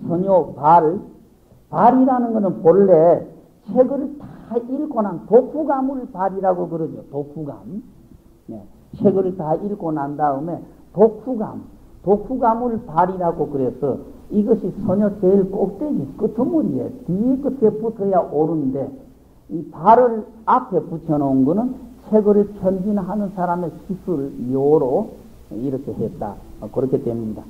소녀 발이라는 것은 본래 책을 다 읽고 난 독후감을 발이라고 그러죠. 독후감. 네. 책을 다 읽고 난 다음에 독후감을 발이라고 그래서 이것이 소녀 제일 꼭대기 끄트머리에 뒤에 끝에 붙어야 옳은데 이 발을 앞에 붙여놓은 거는 책을 편진하는 사람의 기술료로 이렇게 했다. 그렇게 됩니다.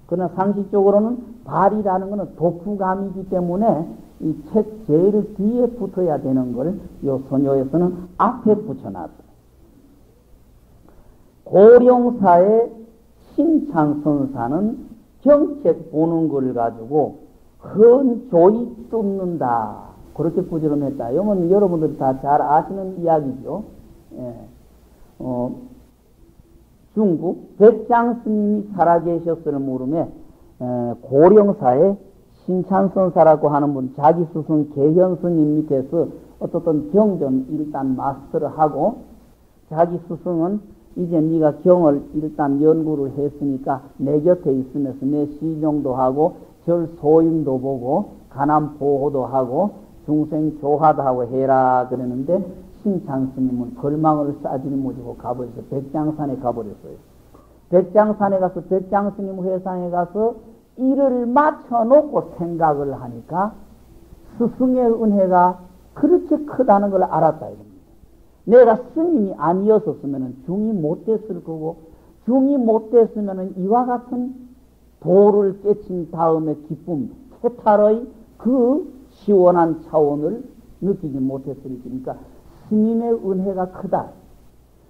그러나 상식적으로는 발이라는 것은 독후감이기 때문에 이 책 제일 뒤에 붙어야 되는 걸 이 소녀에서는 앞에 붙여놨다. 고령사의 신창선사는 경책 보는 걸 가지고 헌조이 뜯는다. 그렇게 부지런했다. 이건 여러분들이 다 잘 아시는 이야기죠. 예. 중국 백장 스님이 살아계셨을 무름에 고령사의 신창선사라고 하는 분, 자기 스승 계현 스님 밑에서 어떻든 경전 일단 마스터를 하고, 자기 스승은 이제 네가 경을 일단 연구를 했으니까 내 곁에 있으면서 내 시종도 하고 절 소임도 보고 가남 보호도 하고 중생 교화도 하고 해라 그러는데, 신창스님은 벌망을 싸지를 못하고 가버렸어요. 백장산에 가버렸어요. 백장산에 가서 백장스님 회상에 가서 일을 맞춰놓고 생각을 하니까 스승의 은혜가 그렇게 크다는 걸 알았다 이겁니다. 내가 스님이 아니었었으면 중이 못 됐을 거고, 중이 못 됐으면 이와 같은 도를 깨친 다음에 기쁨, 태탈의 그 시원한 차원을 느끼지 못했으니까, 그러니까 스님의 은혜가 크다.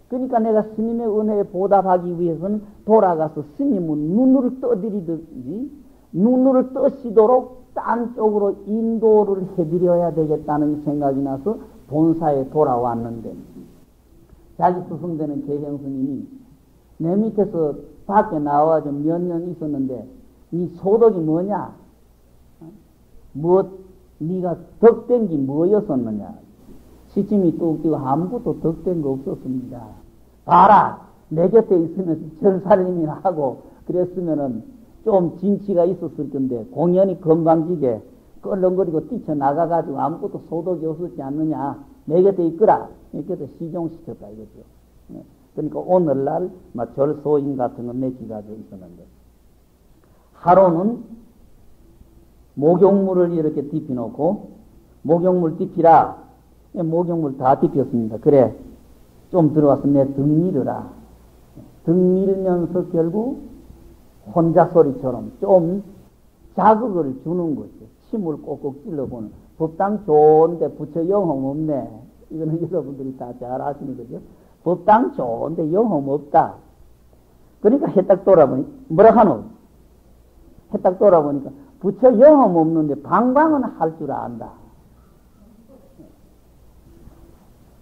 그러니까 내가 스님의 은혜에 보답하기 위해서는 돌아가서 스님은 눈을 떠드리든지 눈을 떠시도록 딴 쪽으로 인도를 해드려야 되겠다는 생각이 나서 본사에 돌아왔는데, 자기 스승되는 계형 스님이 내 밑에서 밖에 나와서 몇 년 있었는데 네 소득이 뭐냐? 네가 덕된 게 뭐였었느냐? 시침이 뚝 뛰고 아무것도 덕된 거 없었습니다. 봐라! 내 곁에 있으면 절살림이나 하고 그랬으면은 좀 진치가 있었을 건데, 공연히 건방지게 껄렁거리고 뛰쳐나가가지고 아무것도 소득이 없었지 않느냐? 내 곁에 있거라! 이렇게 시종시켰다 이거죠. 그러니까 오늘날 절소임 같은 거 맺기가지고 있었는데, 하루는 목욕물을 이렇게 딥혀놓고, 목욕물 딥히라. 목욕물 다 딥혔습니다. 그래, 좀 들어와서 내 등 밀어라. 등 밀면서 결국 혼자 소리처럼 좀 자극을 주는 거죠. 침을 꼭꼭 찔러보는. 법당 좋은데 부처 영험 없네. 이거는 여러분들이 다 잘 아시는 거죠. 법당 좋은데 영험 없다. 그러니까 해딱 돌아보니 뭐라 하노? 해딱 돌아보니까 부처 영험 없는데 방광은 할 줄 안다.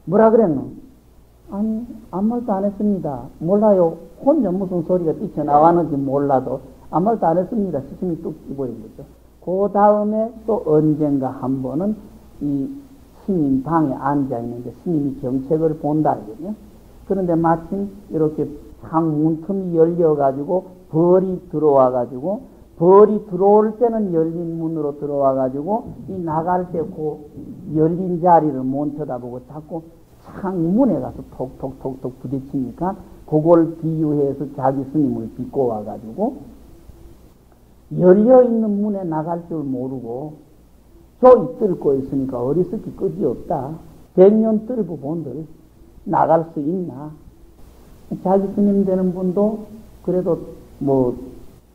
뭐라 그랬노? 아니, 아무 말도 안 했습니다. 몰라요. 혼자 무슨 소리가 뛰쳐나왔는지 몰라도 아무 말도 안 했습니다. 시침이 뚝 끼버린 거죠. 그 다음에 또 언젠가 한 번은 이 스님 방에 앉아있는데 스님이 정책을 본다 이거든요. 그런데 마침 이렇게 창문틈이 열려가지고 벌이 들어와가지고, 벌이 들어올 때는 열린 문으로 들어와가지고 이 나갈 때 그 열린 자리를 못 쳐다보고 자꾸 창문에 가서 톡톡톡톡 부딪히니까 그걸 비유해서 자기 스님을 빚고 와가지고 열려있는 문에 나갈 줄 모르고 조이 뚫고 있으니까 어리석기 끝이 없다. 100년 뚫고 본들 나갈 수 있나? 자기 스님 되는 분도 그래도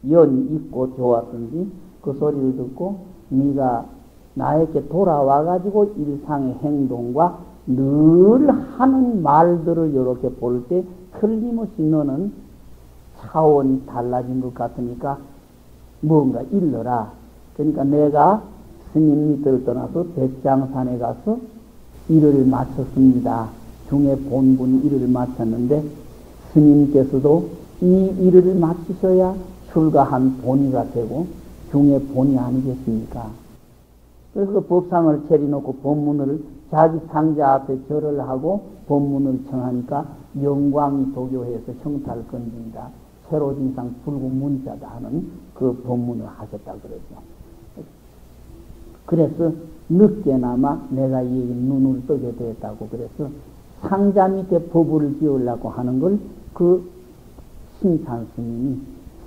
연이 있고 좋았던지 그 소리를 듣고 네가 나에게 돌아와가지고 일상의 행동과 늘 하는 말들을 이렇게 볼 때 틀림없이 너는 차원이 달라진 것 같으니까 뭔가 일러라. 그러니까 내가 스님 밑을 떠나서 백장산에 가서 일을 마쳤습니다. 중에 본분 일을 마쳤는데 스님께서도 이 일을 마치셔야 출가한 본의가 되고 중의 본이 아니겠습니까? 그래서 그 법상을 차려놓고 법문을 자기 상자 앞에 절을 하고 법문을 청하니까 영광이 도교해서 형탈 건집니다. 세로진상 붉은 문자다 하는 그 법문을 하셨다 그러죠. 그래서 늦게나마 내가 이 눈을 뜨게 됐다고 그래서 상자 밑에 법을 지으려고 하는 걸 그 신찬 스님이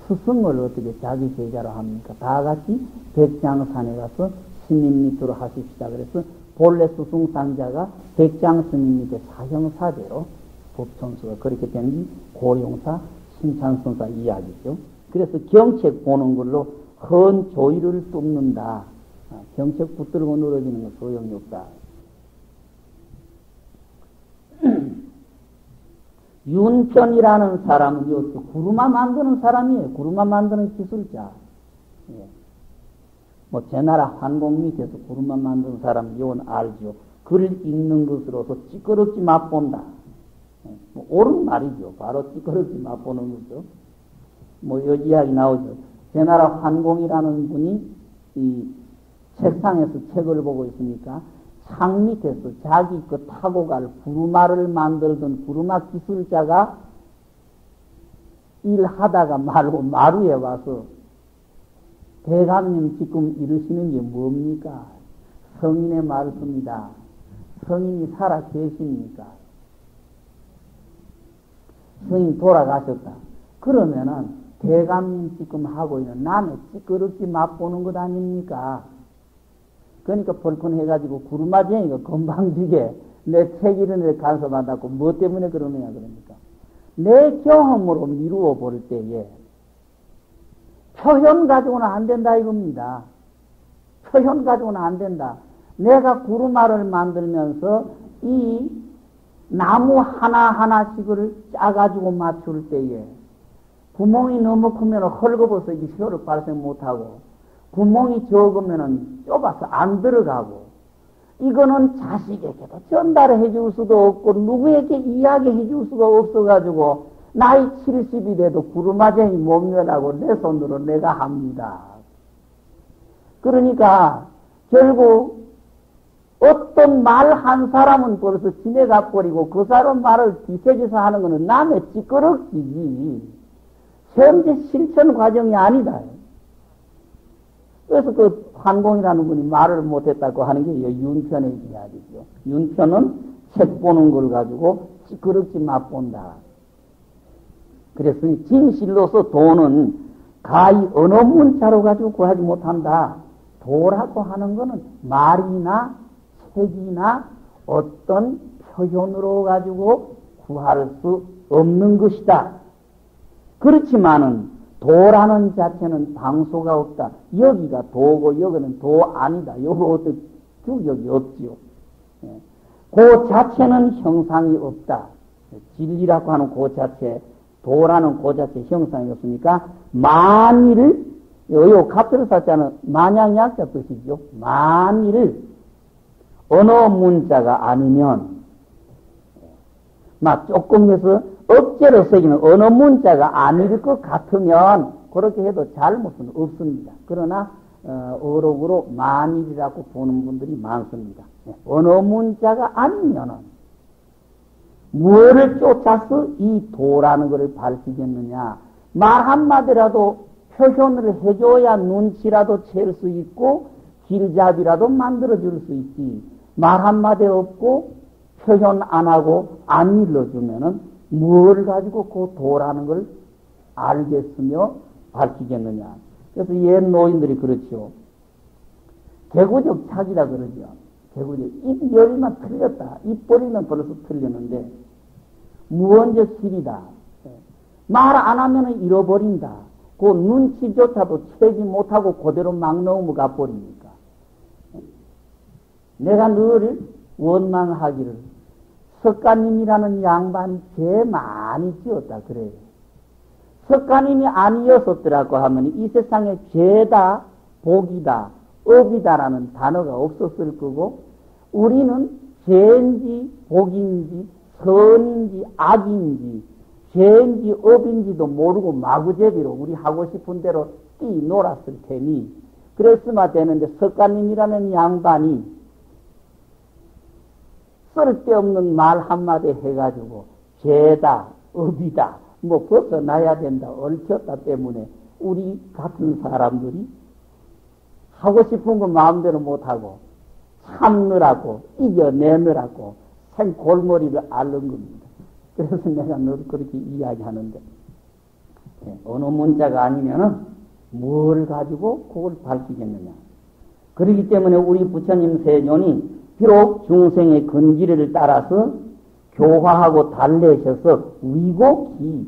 스승을 어떻게 자기 제자로 합니까? 다 같이 백장산에 가서 스님 밑으로 하십시다. 그래서 본래 스승 상자가 백장 스님 밑에 사형사제로 법천수가 그렇게 된 게 고령사 신찬선사 이야기죠. 그래서 경책 보는 걸로 헌 조의를 뚫는다. 경책 붙들고 늘어지는 건 소용이 없다. 윤편이라는 사람은 이것도 구루마 만드는 사람이에요. 구루마 만드는 기술자. 예. 뭐 제나라 환공 밑에서 구루마 만드는 사람 이건 알죠. 글을 읽는 것으로서 찌끄럽지 맛본다. 예. 뭐 옳은 말이죠. 바로 찌끄럽지 맛보는 거죠. 뭐 요 이야기 나오죠. 제나라 환공이라는 분이 이 책상에서 책을 보고 있으니까 창 밑에서 자기 그 타고 갈 구루마를 만들던 구루마 기술자가 일하다가 말고 마루에 와서 대감님 지금 이러시는 게 뭡니까? 성인의 말씀이다. 성인이 살아 계십니까? 성인 돌아가셨다. 그러면은 대감님 지금 하고 있는 남의 찌끄럽게 맛보는 것 아닙니까? 그러니까 벌컥 해가지고 구루마쟁이가 건방지게 내 책 이런 데 간섭한다고 뭐 때문에 그러느냐 그러니까 내 경험으로 미루어 볼 때에 표현 가지고는 안 된다 이겁니다. 표현 가지고는 안 된다. 내가 구루마를 만들면서 이 나무 하나하나씩을 짜가지고 맞출 때에 구멍이 너무 크면 헐거워서 이 효를 발생 못하고 구멍이 적으면은 좁아서 안 들어가고, 이거는 자식에게도 전달해 줄 수도 없고, 누구에게 이야기해 줄 수가 없어가지고, 나이 70이 돼도 구루마쟁이 몸면하고 내 손으로 내가 합니다. 그러니까, 결국, 어떤 말 한 사람은 벌써 지내가 버리고, 그 사람 말을 뒤새겨서 하는 거는 남의 찌끄러기지, 현재 실천 과정이 아니다. 그래서 그 환공이라는 분이 말을 못했다고 하는 게 윤편의 이야기죠. 윤편은 책 보는 걸 가지고 찌끄럽지 맛본다. 그래서 진실로서 도는 가히 어느 문자로 가지고 구하지 못한다. 도라고 하는 것은 말이나 책이나 어떤 표현으로 가지고 구할 수 없는 것이다. 그렇지만은 도라는 자체는 방소가 없다. 여기가 도고 여기는 도 아니다. 요거 어떤 규격이 없지요. 예. 그 자체는 형상이 없다. 진리라고 하는 그 자체, 도라는 그 자체 형상이 없으니까 만일, 요 갑들사자는 만양약자 뜻이죠. 만일 어느 문자가 아니면 막 조금 해서 억제로 새기는 어느 문자가 아닐 것 같으면 그렇게 해도 잘못은 없습니다. 그러나 어록으로 만일이라고 보는 분들이 많습니다. 어느 문자가 아니면은 무엇을 쫓아서 이 도라는 것을 밝히겠느냐. 말 한마디라도 표현을 해줘야 눈치라도 챌 수 있고 길잡이라도 만들어줄 수 있지. 말 한마디 없고 표현 안 하고 안 일러주면은 뭘 가지고 그 도라는 걸 알겠으며 밝히겠느냐. 그래서 옛 노인들이 그렇죠. 개구적 착이라 그러죠. 개구적. 입 열리면 틀렸다. 입 버리면 벌써 틀렸는데 무언적 실이다. 말 안 하면 잃어버린다. 그 눈치조차도 채지 못하고 그대로 막 넘어가 버리니까. 내가 늘 원망하기를 석가님이라는 양반이 죄 많이 지었다 그래요. 석가님이 아니었었더라고 하면 이 세상에 죄다, 복이다, 업이다라는 단어가 없었을 거고 우리는 죄인지 복인지 선인지 악인지 죄인지 업인지도 모르고 마구제비로 우리 하고 싶은 대로 뛰놀았을 테니 그랬으면 되는데 석가님이라는 양반이 쓸데없는 말 한마디 해가지고 죄다, 업이다, 뭐 벗어나야 된다, 얽혔다 때문에 우리 같은 사람들이 하고 싶은 거 마음대로 못하고 참느라고 이겨내느라고 생골머리를 앓는 겁니다. 그래서 내가 늘 그렇게 이야기하는데 어느 문자가 아니면은 뭘 가지고 그걸 밝히겠느냐. 그렇기 때문에 우리 부처님 세존이 비록 중생의 근기를 따라서 교화하고 달래셔서 위곡히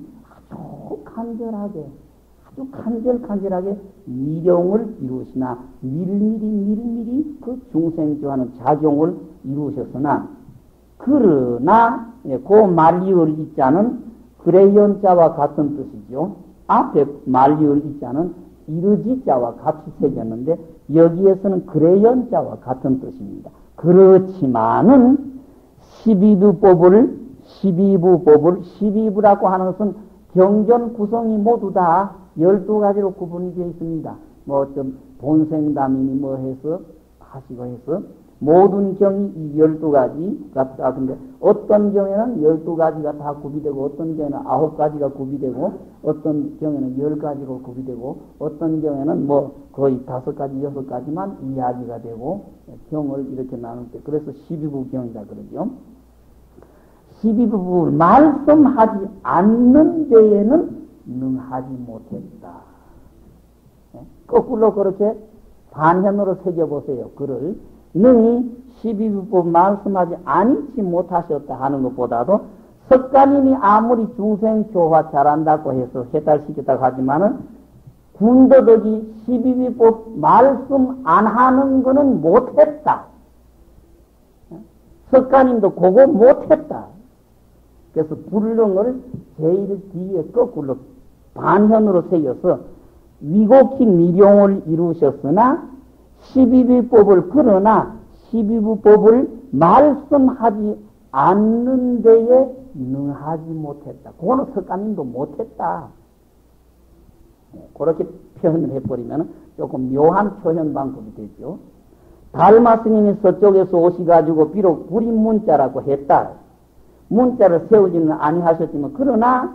아주 간절하게 미령을 이루시나 미리미리 그 중생조하는 작용을 이루셨으나 그러나 그 말리을 이자는 그래연자와 같은 뜻이죠. 앞에 말리을 이자는 이르지자와 같이 새겼는데 여기에서는 그래연자와 같은 뜻입니다. 그렇지만은 12부라고 하는 것은 경전 구성이 모두 다 12가지로 구분이 되어 있습니다. 뭐 좀 본생담이니 뭐 해서 하시고 해서 모든 경이 이 12가지 같다. 근데 어떤 경에는 12가지가 다 구비되고 어떤 경에는 9가지가 구비되고 어떤 경에는 10가지로 구비되고 어떤 경에는 뭐 거의 5가지, 6가지만 이야기가 되고 경을 이렇게 나눌 때 그래서 12부 경이다 그러죠. 12부를 말씀하지 않는 데에는 능하지 못했다. 거꾸로 그렇게 반현으로 새겨보세요. 글을 능히 12부법 말씀하지 아니지 못하셨다 하는 것보다도 석가님이 아무리 중생 교화 잘한다고 해서 해달시켰다고 하지만은 군더더기 12부법 말씀 안 하는 거는 못했다. 석가님도 그거 못했다. 그래서 불능을 제일 뒤에 거꾸로 반현으로 새겨서 위곡히 미룡을 이루셨으나 12부법을 그러나 12부법을 말씀하지 않는 데에 능하지 못했다. 그거는 석가님도 못했다. 그렇게 표현을 해버리면 조금 묘한 표현 방법이 되죠. 달마 스님이 서쪽에서 오시가지고 비록 불임 문자라고 했다. 문자를 세우지는 아니하셨지만 그러나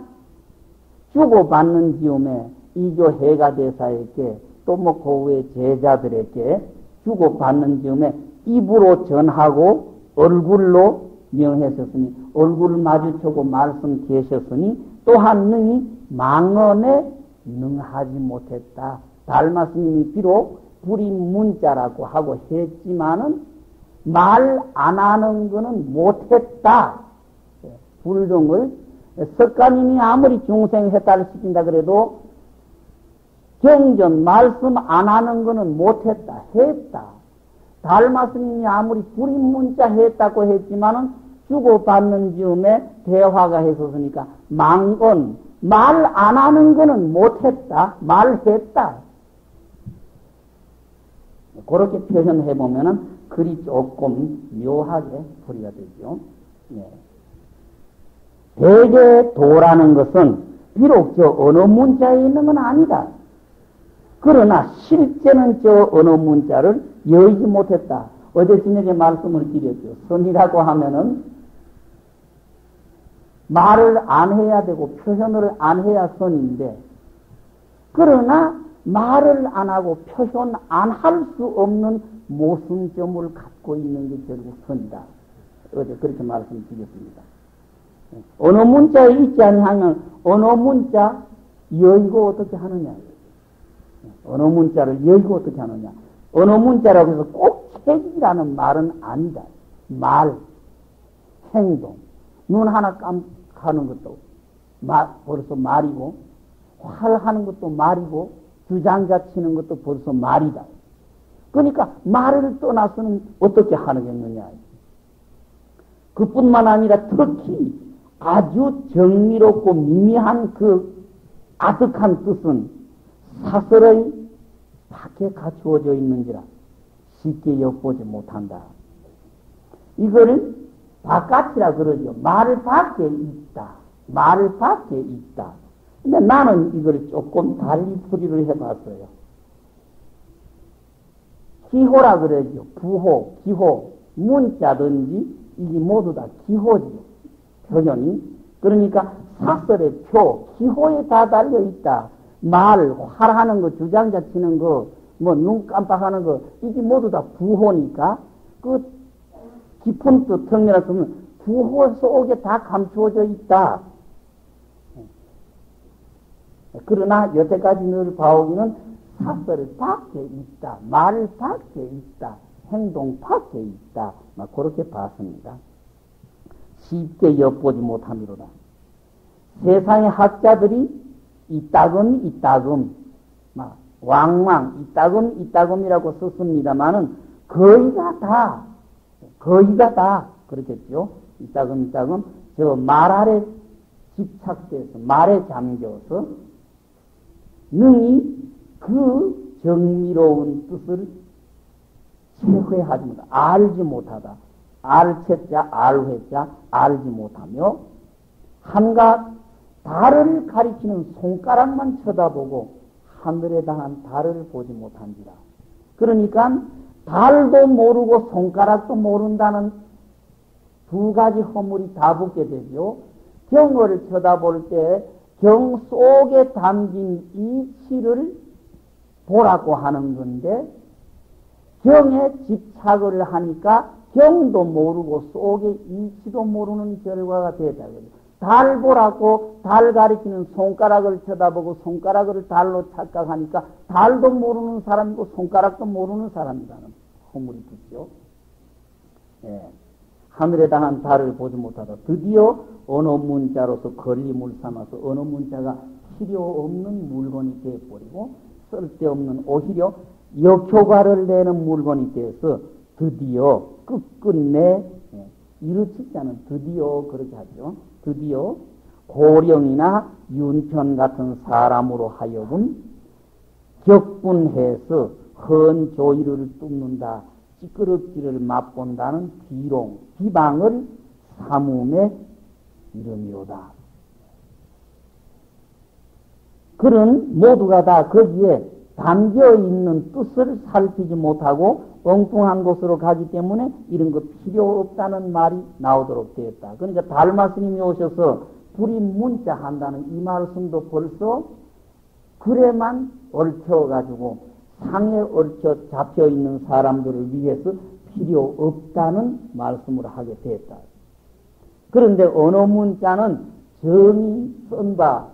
주고받는 지음에 이조 해가 대사에게 또 뭐 그 외 제자들에게 주고받는 즈음에 입으로 전하고 얼굴로 명하셨으니 얼굴을 마주치고 말씀 계셨으니 또한 능히 망언에 능하지 못했다. 달마 스님이 비록 불임 문자라고 하고 했지만은 말 안 하는 거는 못했다. 불등을 석가님이 아무리 중생 해탈을 시킨다 그래도 경전 말씀 안 하는 거는 못했다. 했다. 달마 스님이 아무리 불임 문자 했다고 했지만은 주고받는 즈음에 대화가 했었으니까 망언 말 안 하는 거는 못했다. 말했다. 그렇게 표현해 보면은 글이 조금 묘하게 풀이가 되죠. 예. 대개 도라는 것은 비록 저 언어 문자에 있는 건 아니다. 그러나 실제는 저 언어 문자를 여의지 못했다. 어제 저녁에 말씀을 드렸죠. 선이라고 하면은 말을 안 해야 되고 표현을 안 해야 선인데 그러나 말을 안 하고 표현 안 할 수 없는 모순점을 갖고 있는 게 결국 선이다. 어제 그렇게 말씀드렸습니다. 언어 문자에 있지 아니하면 언어 문자 여의고 어떻게 하느냐. 언어 문자를 여의고 어떻게 하느냐. 언어 문자라고 해서 꼭 책이라는 말은 아니다. 말, 행동, 눈 하나 깜하는 것도 벌써 말이고 활하는 것도 말이고 주장자 치는 것도 벌써 말이다. 그러니까 말을 떠나서는 어떻게 하느겠느냐. 그뿐만 아니라 특히 아주 정밀롭고 미미한 그 아득한 뜻은 사설의 밖에 갖추어져 있는지라 쉽게 엿보지 못한다. 이거를 바깥이라 그러죠. 말 밖에 있다. 말 밖에 있다. 근데 나는 이걸 조금 달리 풀이를 해봤어요. 기호라 그러죠. 부호, 기호, 문자든지 이게 모두 다 기호죠. 표현이. 그러니까 사설의 표, 기호에 다 달려 있다. 말, 활하는 거, 주장자 치는 거, 뭐 눈 깜빡하는 거, 이게 모두 다 구호니까 그 깊은 뜻, 특별한 뜻은 구호 속에 다 감추어져 있다. 그러나 여태까지 늘 봐오기는 사설 밖에 있다. 말 밖에 있다. 행동 밖에 있다. 막 그렇게 봤습니다. 쉽게 엿보지 못함이로다. 세상의 학자들이 이따금, 막 왕왕, 이따금이라고 썼습니다만은 거의가 다, 그렇겠죠. 이따금, 저 말 아래 집착돼서, 말에 잠겨서, 능히 그 정미로운 뜻을 체회하지 못하다. 알지 못하다. 알체자, 알회자, 알지 못하며, 한갓 달을 가리키는 손가락만 쳐다보고 하늘에 당한 달을 보지 못한지라. 그러니까 달도 모르고 손가락도 모른다는 두 가지 허물이 다 붙게 되죠. 경을 쳐다볼 때 경 속에 담긴 이치를 보라고 하는 건데 경에 집착을 하니까 경도 모르고 속에 이치도 모르는 결과가 되다. 달 보라고 달 가리키는 손가락을 쳐다보고 손가락을 달로 착각하니까 달도 모르는 사람이고 손가락도 모르는 사람이라는 허물이 붙죠. 예. 하늘에 당한 달을 보지 못하다. 드디어 언어 문자로서 걸림을 삼아서 언어 문자가 필요 없는 물건이 되어버리고 쓸데없는 오히려 역효과를 내는 물건이 되어서 드디어 끝끝내 이르치자는 드디어 그렇게 하죠. 드디어 고령이나 윤편 같은 사람으로 하여금 격분해서 헌 조의를 뚫는다. 찌끄럽기를 맛본다는 비롱, 비방을 삼음에 이름이로다. 그런 모두가 다 거기에 담겨있는 뜻을 살피지 못하고 엉뚱한 곳으로 가기 때문에 이런 거 필요 없다는 말이 나오도록 되었다. 그러니까 달마 스님이 오셔서 불이 문자 한다는 이 말씀도 벌써 글에만 얽혀가지고 상에 얽혀 잡혀있는 사람들을 위해서 필요 없다는 말씀을 하게 되었다. 그런데 언어 문자는 정이 쓴바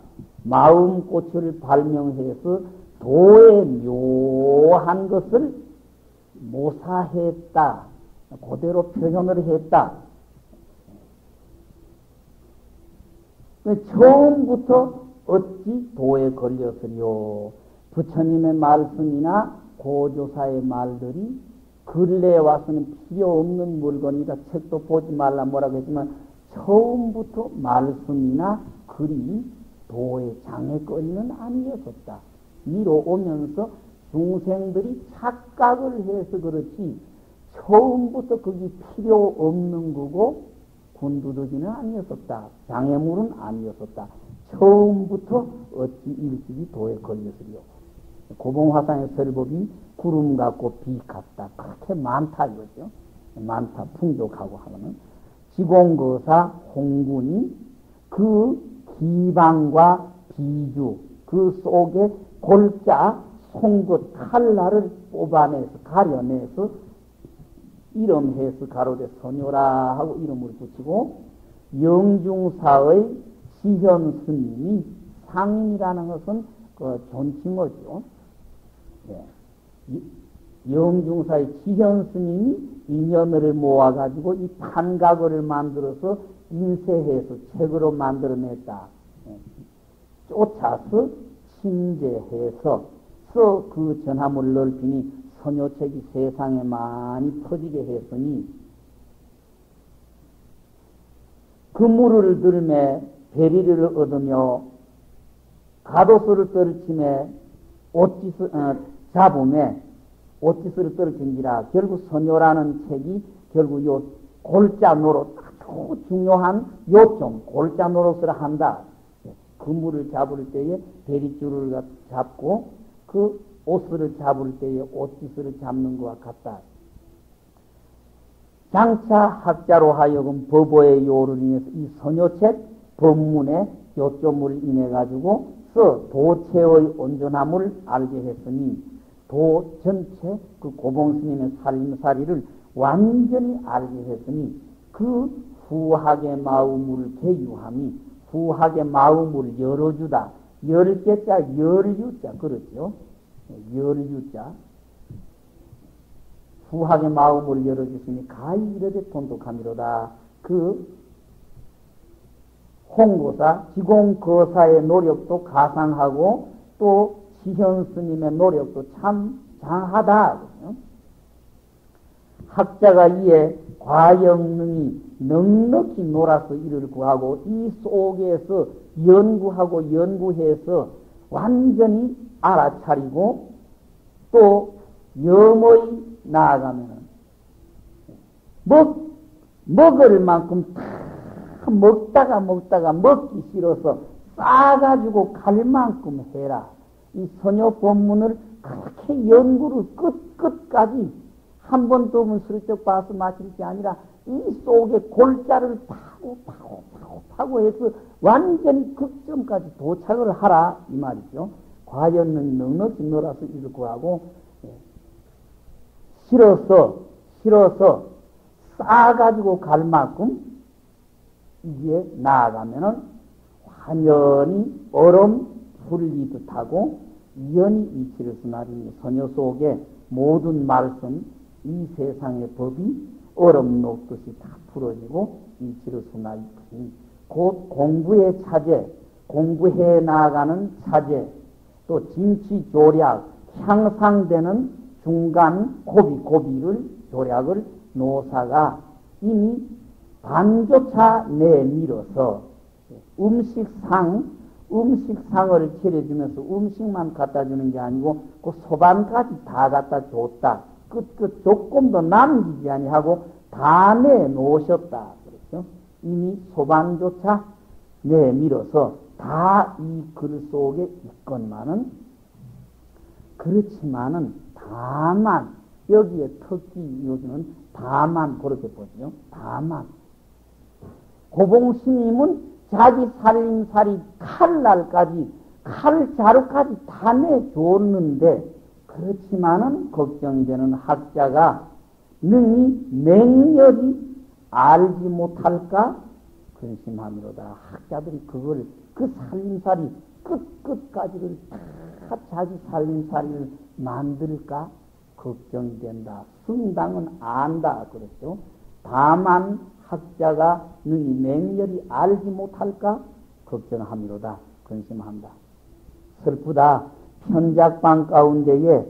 마음꽃을 발명해서 도의 묘한 것을 모사했다. 그대로 표현을 했다. 처음부터 어찌 도에 걸렸으리요. 부처님의 말씀이나 고조사의 말들이 근래에 와서는 필요 없는 물건이다. 책도 보지 말라 뭐라고 했지만 처음부터 말씀이나 글이 도의 장애거리는 아니었었다. 이로 오면서 중생들이 착각을 해서 그렇지 처음부터 그게 필요 없는 거고 군두더기는 아니었었다. 장애물은 아니었었다. 처음부터 어찌 일찍이 도에 걸렸으리요. 고봉화상의 설법이 구름 같고 비 같다. 그렇게 많다 이거죠. 많다 풍족하고 하면은 지공거사 홍군이 그 기방과 비주 그 속에 골자 송긋 칼날을 뽑아내서 가려내서 이름해서 가로되 선효라 하고 이름을 붙이고 영중사의 시현 스님이 상인이라는 것은 그 존칭어죠. 예. 영중사의 시현 스님이 인연을 모아가지고 이 판각어를 만들어서 인쇄해서 책으로 만들어냈다. 예. 쫓아서 침제해서 그 전함을 넓히니 선효책이 세상에 많이 퍼지게 했으니 그 물을 들매 배리를 얻으며 가도수를 떨치매 옷짓을 잡음에 옷짓을 떨친지라 결국 선효라는 책이 결국 요 골자 노릇 아주 중요한 요점 골자 노릇을 한다. 그 물을 잡을 때에 배리줄을 잡고 그 옷을 잡을 때에 옷짓을 잡는 것과 같다. 장차 학자로 하여금 법어의 요를 인해서 이 선효책 법문에 교점을 인해 가지고 도체의 온전함을 알게 했으니 도 전체 그 고봉스님의 살림살이를 완전히 알게 했으니 그 후하게 마음을 개유함이 후하게 마음을 열어주다. 열개자 열유자 그렇죠. 열유자 후하게 마음을 열어주시니 가히 이르되 돈독함이로다. 그 홍고사 지공거사의 노력도 가상하고 또 지현 스님의 노력도 참 장하다. 학자가 이에 과영능이 넉넉히 놀아서 이를 구하고 이 속에서 연구하고 연구해서 완전히 알아차리고 또 염의 나아가면은 먹을 만큼 다 먹다가 먹기 싫어서 싸가지고 갈 만큼 해라. 이 소녀 법문을 그렇게 연구를 끝까지 한 번 두 번 슬쩍 봐서 마칠 게 아니라 이 속에 골자를 파고 해서 완전히 극점까지 도착을 하라 이 말이죠. 과연은 넉넉히 놀아서 이를 구하고 싫어서 싸가지고 갈 만큼 이게 나아가면은 완연히 얼음 풀리듯 하고 이연히 이치를 수나리니 소녀 속에 모든 말씀 이 세상의 법이 얼음 녹듯이 다 풀어지고 이치를 수나리니 곧 공부의 차제, 공부해 나가는 차제, 또 진취 조략, 향상되는 중간 고비를 조략을 노사가 이미 반조차 내밀어서 음식상을 차려주면서 음식만 갖다 주는 게 아니고 그 소반까지 다 갖다 줬다. 끝 조금도 남기지 아니하고 다 내놓으셨다. 그렇죠? 이미 소반조차 내밀어서 다 이 글 속에 있건만은 그렇지만은 다만 여기에 특히 여기는 다만 그렇게 보죠. 다만 고봉스님은 자기 살림살이 칼날까지 칼자루까지 다 내줬는데 그렇지만은 걱정이 되는 학자가 능히 맹렬히 알지 못할까 근심함이로다. 학자들이 그걸 그 살림살이 끝까지를 다 자기 살림살이를 만들까 걱정이 된다. 승당은 안다. 그렇죠. 다만 학자가 능히 맹렬히 알지 못할까 걱정함이로다. 근심한다. 슬프다. 편작방 가운데에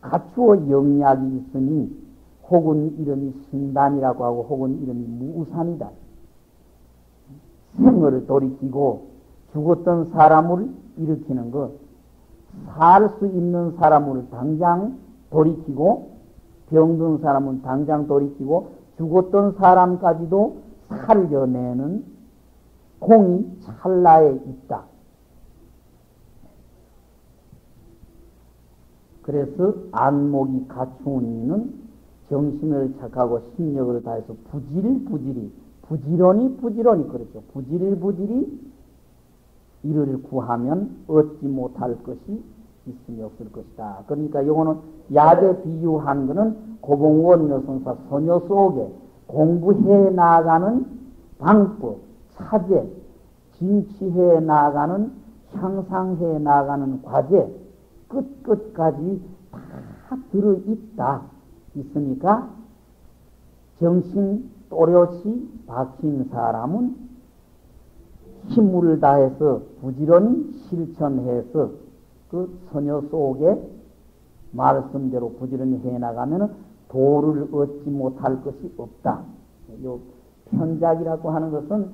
갖추어 영약이 있으니 혹은 이름이 신단이라고 하고 혹은 이름이 무우산이다. 생을 돌이키고 죽었던 사람을 일으키는 것, 살 수 있는 사람을 당장 돌이키고 병든 사람은 당장 돌이키고 죽었던 사람까지도 살려내는 공이 찰나에 있다. 그래서 안목이 갖추은 이는 정신을 착하고 심력을 다해서 부지런히 그렇죠. 부지런히 이를 구하면 얻지 못할 것이 있음이 없을 것이다. 그러니까 이거는 약에 비유한 것은 고봉원 여선사 소녀 속에 공부해 나가는 방법, 차제, 진취해 나가는 향상해 나가는 과제 끝까지 다 들어있다. 있으니까 정신 또렷이 박힌 사람은 힘을 다해서 부지런히 실천해서 그 소녀 속에 말씀대로 부지런히 해나가면 도를 얻지 못할 것이 없다. 요 편작이라고 하는 것은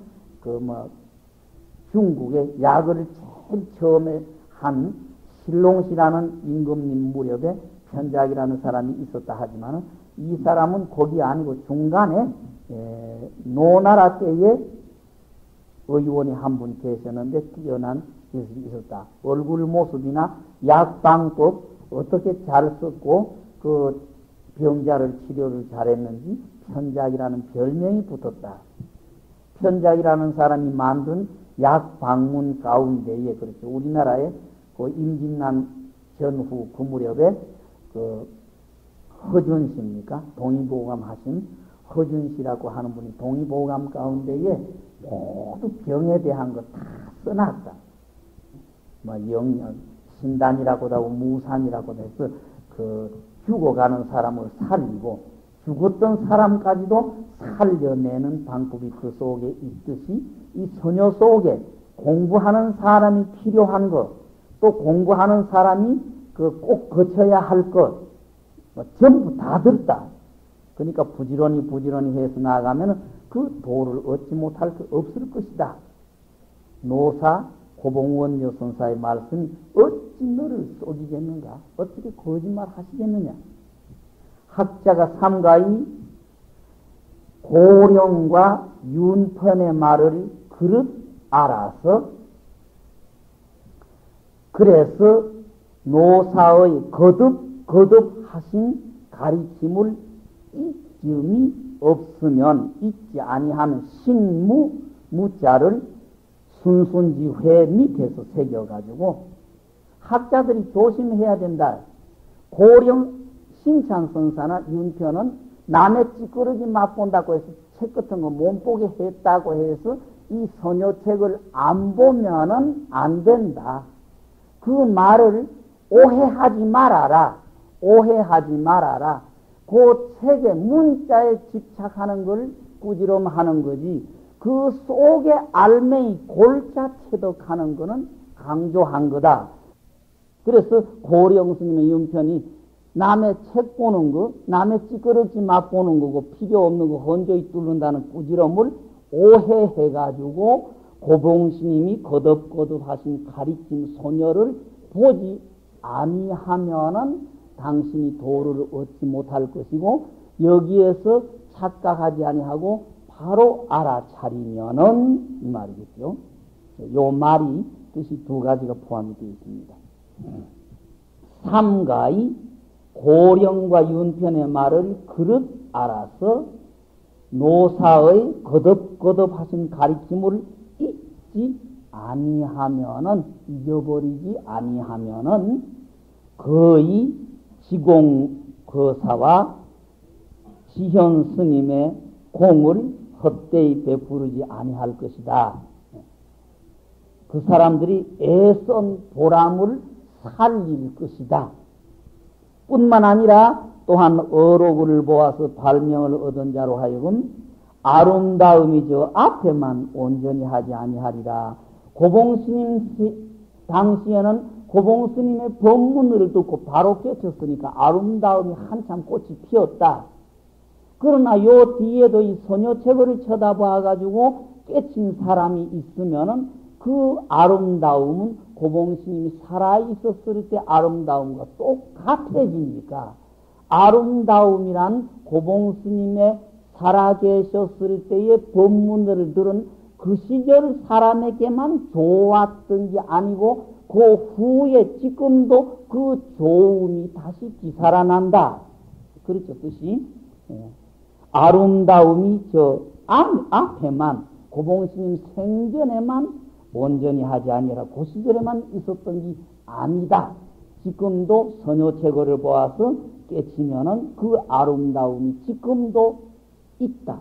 중국의 약을 제일 처음에 한 실롱시라는 임금님 무렵에 편작이라는 사람이 있었다 하지만 이 사람은 거기 아니고 중간에 노나라 때에 의원이 한 분 계셨는데 뛰어난 예술이 있었다. 얼굴 모습이나 약방법 어떻게 잘 썼고 그 병자를 치료를 잘했는지 편작이라는 별명이 붙었다. 편작이라는 사람이 만든 약 방문 가운데에, 그렇죠. 우리나라에 그 임진난 전후 그 무렵에 그 허준씨입니까? 동의보감 하신 허준씨라고 하는 분이 동의보감 가운데에 모두 병에 대한 거 다 써놨다. 뭐 신단이라고도 하고 무산이라고도 해서 그 죽어가는 사람을 살리고 죽었던 사람까지도 살려내는 방법이 그 속에 있듯이 이 소녀 속에 공부하는 사람이 필요한 것, 또 공부하는 사람이 그 꼭 거쳐야 할 것, 뭐 전부 다 들었다. 그러니까 부지런히 해서 나아가면 그 도를 얻지 못할 수 없을 것이다. 노사 고봉원 여선사의 말씀이 어찌 너를 속이겠는가? 어떻게 거짓말 하시겠느냐? 학자가 삼가이 고령과 윤편의 말을 그릇 알아서 그래서 노사의 거듭하신 가리킴을 이점이 없으면 잊지 아니하는 신무 무자를 순순지회 밑에서 새겨가지고 학자들이 조심해야 된다. 고령 신창선사나 윤편은 남의 찌끄러기 맛본다고 해서 책 같은 거 몸보게 했다고 해서 이 선녀책을 안 보면은 안 된다. 그 말을 오해하지 말아라. 오해하지 말아라. 그 책의 문자에 집착하는 걸 꾸지럼하는 거지. 그 속에 알맹이 골자 체득하는 거는 강조한 거다. 그래서 고령 스님의 윤편이 남의 책 보는 거, 남의 찌끄러지 맛보는 거고 필요 없는 거 헌조히 뚫는다는 꾸지럼을 오해해가지고 고봉스님이 거듭거듭 하신 가리킴 소녀를 보지 아니하면은 당신이 도를 얻지 못할 것이고 여기에서 착각하지 아니하고 바로 알아차리면은 이 말이겠죠. 요 말이 뜻이 두 가지가 포함이 되어 있습니다. 삼가이 고령과 윤편의 말을 그릇 알아서 노사의 거듭거듭 하신 가리킴을 잊지 아니하면은, 잊어버리지 아니하면은 거의 지공거사와 지현 스님의 공을 헛되이 베푸르지 아니할 것이다. 그 사람들이 애선 보람을 살릴 것이다. 뿐만 아니라 또한 어록을 보아서 발명을 얻은 자로 하여금 아름다움이 저 앞에만 온전히 하지 아니하리라. 고봉스님 당시에는 고봉스님의 법문을 듣고 바로 깨쳤으니까 아름다움이 한참 꽃이 피었다. 그러나 요 뒤에도 이 소녀체벌을 쳐다봐가지고 깨친 사람이 있으면은 그 아름다움은 고봉스님이 살아있었을 때 아름다움과 똑같아지니까 아름다움이란 고봉스님의 살아계셨을 때의 법문들을 들은 그 시절 사람에게만 좋았던 게 아니고 그 후에 지금도 그 좋음이 다시 기살아난다. 그렇죠, 뜻이. 아름다움이 저 앞에만 고봉스님 생전에만 온전히 하지 아니라 그 시절에만 있었던 게 아니다. 지금도 선녀체거를 보아서 깨치면은 그 아름다움이 지금도 있다.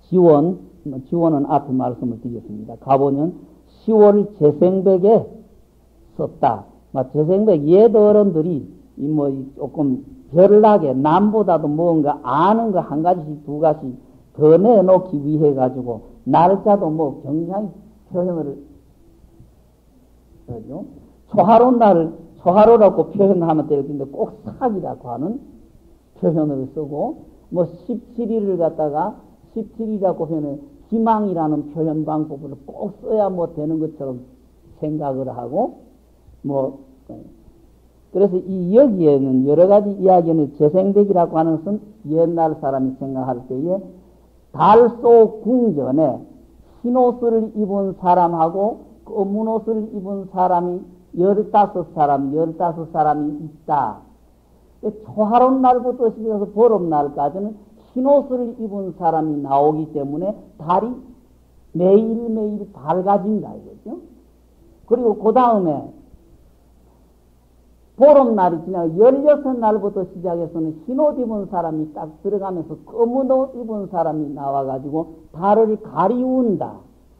지원은 앞에 말씀을 드렸습니다. 가보면 10월 재생백에 썼다. 재생백 옛 어른들이 조금 별나게 남보다도 뭔가 아는 거 한 가지씩 두 가지씩 더 내놓기 위해 가지고 날짜도 굉장히 표현을 그러죠. 초하루라고 표현하면 될 텐데 꼭 사기라고 하는 표현을 쓰고 17일을 갖다가 17일이라고 표현해 희망이라는 표현 방법을 꼭 써야 되는 것처럼 생각을 하고 그래서 여기에는 여러 가지 이야기는 재생백이라고 하는 것은 옛날 사람이 생각할 때에 달소 궁전에 흰 옷을 입은 사람하고 검은 옷을 입은 사람이 15사람이 있다. 초하룻 날부터 시작해서 보름날까지는 흰 옷을 입은 사람이 나오기 때문에 달이 매일매일 밝아진다 이거죠. 그리고 그 다음에 보름날이 지나고 16날부터 시작해서는 흰옷 입은 사람이 딱 들어가면서 검은 옷 입은 사람이 나와가지고 달을 가리운다.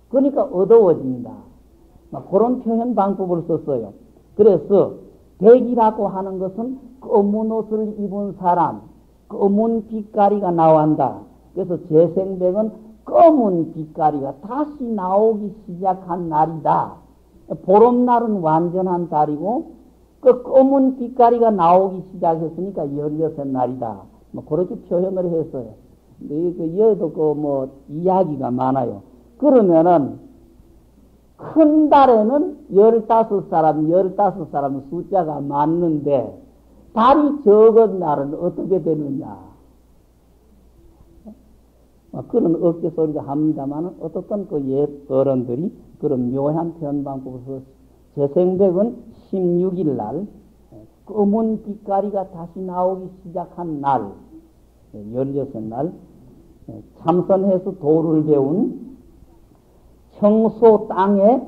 그러니까 어두워진다. 그런 표현 방법을 썼어요. 그래서 백이라고 하는 것은 검은 옷을 입은 사람, 검은 빛깔이가 나온다. 그래서 재생백은 검은 빛깔이가 다시 나오기 시작한 날이다. 보름날은 완전한 달이고 그 검은 빛깔이가 나오기 시작했으니까 16날이다. 그렇게 표현을 했어요. 여기도 이야기가 많아요. 그러면은 큰 달에는 15사람 숫자가 맞는데 달이 적은 날은 어떻게 되느냐. 그런 어깨 소리가 합니다만 어떻든 그 옛 어른들이 그런 묘한 표현 방법으로 재생백은 16일 날 검은 빛깔이가 다시 나오기 시작한 날 16날 참선해서 도를 배운 청소 땅에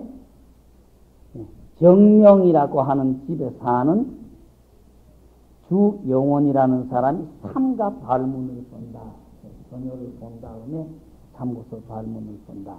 정명이라고 하는 집에 사는 주영원이라는 사람이 삼가 발문을 본다. 전혀를 본 다음에 삼고서 발문을 본다.